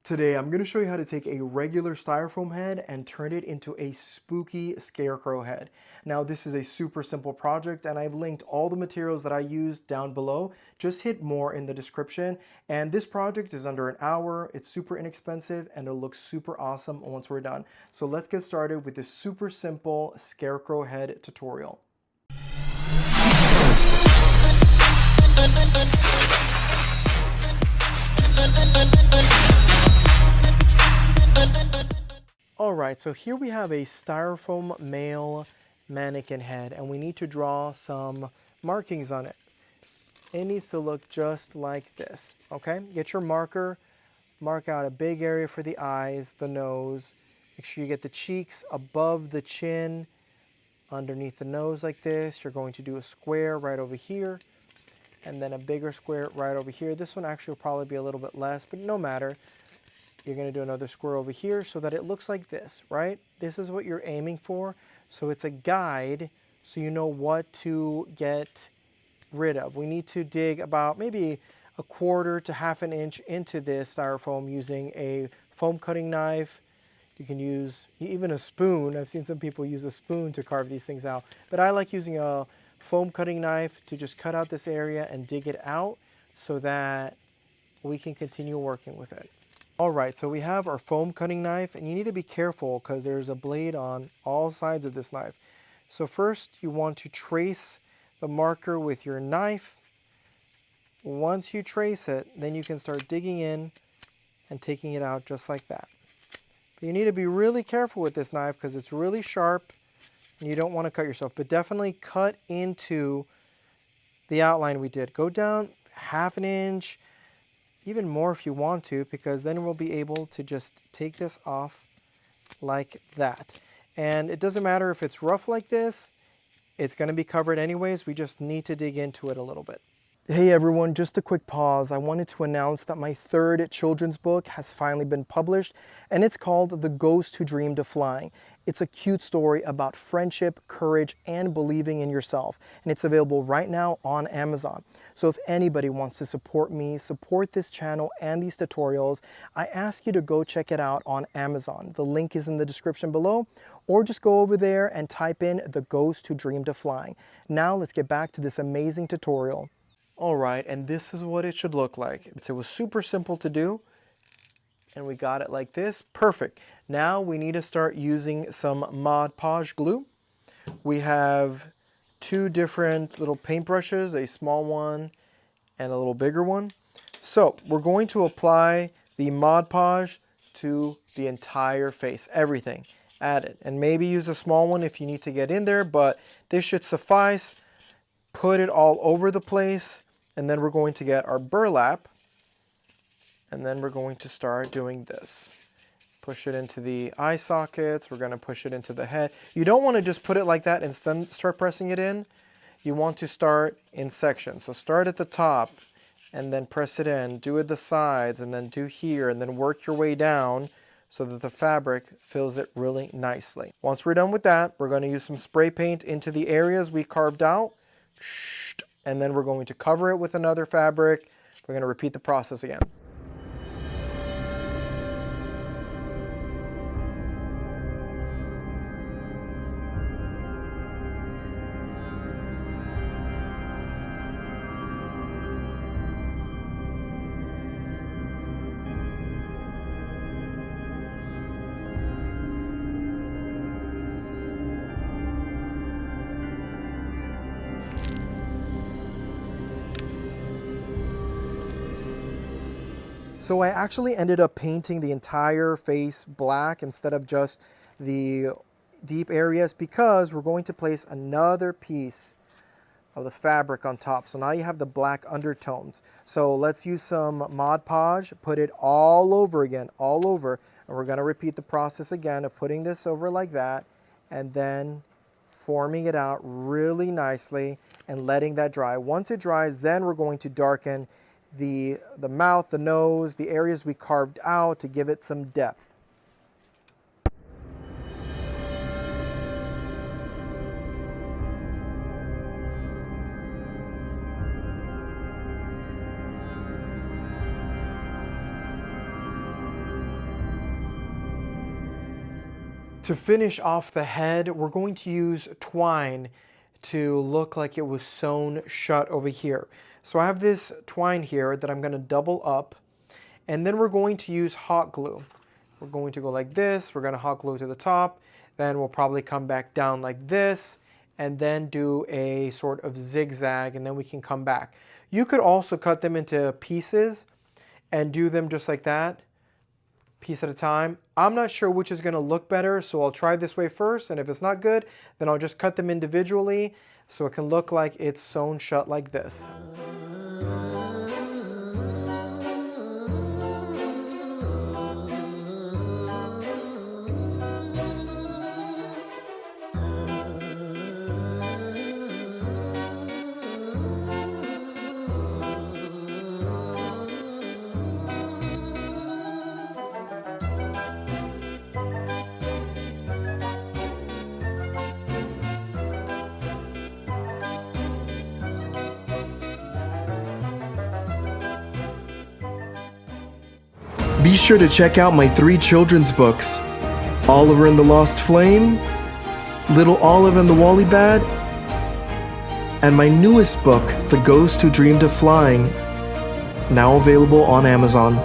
Today, I'm going to show you how to take a regular styrofoam head and turn it into a spooky scarecrow head. Now, this is a super simple project, and I've linked all the materials that I used down below. Just hit more in the description. And this project is under an hour. It's super inexpensive, and it'll look super awesome once we're done. So let's get started with this super simple scarecrow head tutorial. Alright, so here we have a styrofoam male mannequin head, and we need to draw some markings on it. It needs to look just like this, okay? Get your marker, mark out a big area for the eyes, the nose. Make sure you get the cheeks above the chin, underneath the nose like this. You're going to do a square right over here, and then a bigger square right over here. This one actually will probably be a little bit less, but no matter. You're going to do another square over here so that it looks like this, right? This is what you're aiming for. So it's a guide so you know what to get rid of. We need to dig about maybe a quarter to half an inch into this styrofoam using a foam cutting knife. You can use even a spoon. I've seen some people use a spoon to carve these things out, but I like using a foam cutting knife to just cut out this area and dig it out so that we can continue working with it. Alright, so we have our foam cutting knife, and you need to be careful because there's a blade on all sides of this knife. So first you want to trace the marker with your knife. Once you trace it, then you can start digging in and taking it out just like that. But you need to be really careful with this knife because it's really sharp and you don't want to cut yourself. But definitely cut into the outline we did. Go down half an inch, even more if you want to, because then we'll be able to just take this off like that. And it doesn't matter if it's rough like this, it's going to be covered anyways. We just need to dig into it a little bit. Hey everyone, just a quick pause. I wanted to announce that my third children's book has finally been published, and it's called The Ghost Who Dreamed of Flying. It's a cute story about friendship, courage, and believing in yourself, and it's available right now on Amazon. So if anybody wants to support me, support this channel and these tutorials, I ask you to go check it out on Amazon. The link is in the description below, or just go over there and type in The Ghost Who Dreamed of Flying. Now let's get back to this amazing tutorial. Alright, and this is what it should look like. It was super simple to do, and we got it like this. Perfect. Now we need to start using some Mod Podge glue. We have two different little paintbrushes, a small one and a little bigger one. So we're going to apply the Mod Podge to the entire face, everything. Add it, and maybe use a small one if you need to get in there, but this should suffice. Put it all over the place. And then we're going to get our burlap, and then we're going to start doing this. Push it into the eye sockets. We're going to push it into the head. You don't want to just put it like that and then start pressing it in. You want to start in sections. So start at the top and then press it in. Do it the sides and then do here, and then work your way down so that the fabric fills it really nicely. Once we're done with that, we're going to use some spray paint into the areas we carved out. And then we're going to cover it with another fabric. We're going to repeat the process again. So I actually ended up painting the entire face black instead of just the deep areas because we're going to place another piece of the fabric on top. So now you have the black undertones. So let's use some Mod Podge, put it all over again, all over. And we're going to repeat the process again of putting this over like that and then forming it out really nicely and letting that dry. Once it dries, then we're going to darken the mouth, the nose, the areas we carved out to give it some depth. To finish off the head, we're going to use twine to look like it was sewn shut over here. So I have this twine here that I'm going to double up, and then we're going to use hot glue. We're going to go like this, we're going to hot glue to the top, then we'll probably come back down like this, and then do a sort of zigzag, and then we can come back. You could also cut them into pieces and do them just like that, piece at a time. I'm not sure which is going to look better, so I'll try this way first, and if it's not good, then I'll just cut them individually so it can look like it's sewn shut like this. Be sure to check out my 3 children's books, Oliver and the Lost Flame, Little Olive and the Wally Bat, and my newest book, The Ghost Who Dreamed of Flying, now available on Amazon.